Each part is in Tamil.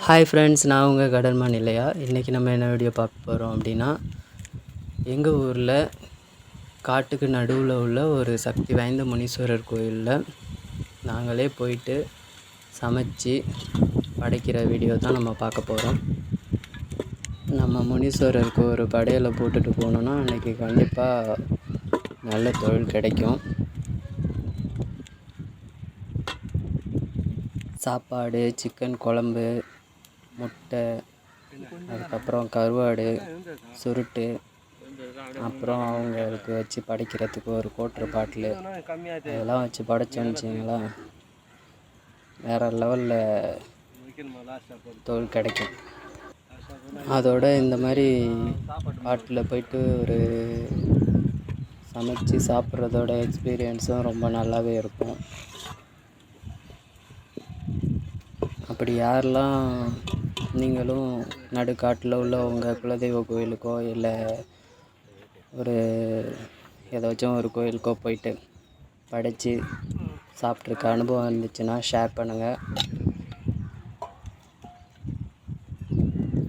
ஹாய் ஃப்ரெண்ட்ஸ், நான் உங்கள் கடல்மான் இல்லையா. இன்றைக்கி நம்ம என்ன வீடியோ பார்க்க போகிறோம் அப்படின்னா, எங்கள் ஊரில் காட்டுக்கு நடுவில் உள்ள ஒரு சக்தி வாய்ந்த முனீஸ்வரர் கோயிலில் நாங்களே போயிட்டு சமைச்சு படைக்கிற வீடியோ தான் நம்ம பார்க்க போகிறோம். நம்ம முனீஸ்வரருக்கு ஒரு படையலை போட்டுட்டு போனோன்னா அன்றைக்கி கண்டிப்பாக நல்ல தொழில் கிடைக்கும். சாப்பாடு, சிக்கன் குழம்பு, முட்டை, அதுக்கப்புறம் கருவாடு, சுருட்டு, அப்புறம் அவங்களுக்கு வச்சு படைக்கிறதுக்கு ஒரு கோட்ரு பாட்டிலு, அதெல்லாம் வச்சு படைச்சோன்னு வச்சிங்களா வேறு லெவலில் தொழில் கிடைக்கும். அதோட இந்த மாதிரி பாட்டில் போயிட்டு ஒரு சமைச்சு சாப்பிட்றதோட எக்ஸ்பீரியன்ஸும் ரொம்ப நல்லாவே இருக்கும். அப்படி யாரெல்லாம் நீங்களும் நடுக்காட்டில் உள்ள உங்கள் குலதெய்வ கோயிலுக்கோ இல்லை ஒரு ஏதாச்சும் ஒரு கோயிலுக்கோ போயிட்டு படைச்சி சாப்பிட்ருக்க அனுபவம் இருந்துச்சுன்னா ஷேர் பண்ணுங்கள்.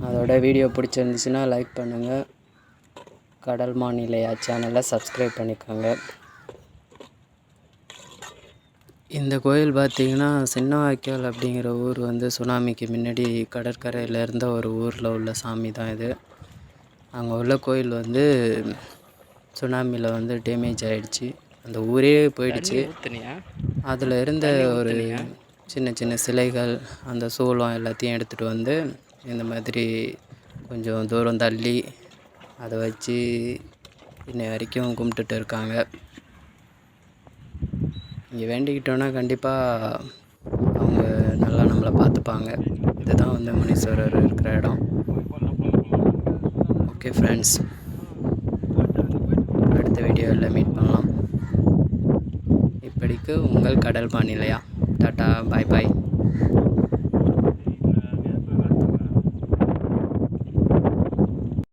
அதோட வீடியோ பிடிச்சிருந்துச்சுன்னா லைக் பண்ணுங்கள். கடல்மான் இல்லையா சேனலை சப்ஸ்கிரைப் பண்ணிக்கோங்க. இந்த கோயில் பார்த்திங்கன்னா சின்னவாய்க்கால் அப்படிங்கிற ஊர் சுனாமிக்கு முன்னாடி கடற்கரையில் இருந்த ஒரு ஊரில் உள்ள சாமி தான் இது. அங்கே உள்ள கோயில் சுனாமியில் டேமேஜ் ஆகிடுச்சு, அந்த ஊரே போயிடுச்சு. அதில் இருந்த ஒரு சின்ன சின்ன சிலைகள், அந்த சூளம் எல்லாத்தையும் எடுத்துகிட்டு இந்த மாதிரி கொஞ்சம் தூரம் தள்ளி அதை வச்சு இன்னை வரைக்கும் கும்பிட்டுட்டு இருக்காங்க. இங்கே வேண்டிக்கிட்டோன்னா கண்டிப்பாக அவங்க நல்லா நம்மளை பார்த்துப்பாங்க. இதுதான் முனீஸ்வரர் இருக்கிற இடம். ஓகே ஃப்ரெண்ட்ஸ், அடுத்த வீடியோவில் மீட் பண்ணலாம். இப்படிக்கு உங்கள் கடல்மான் இல்லையா. டாட்டா, பாய் பாய்.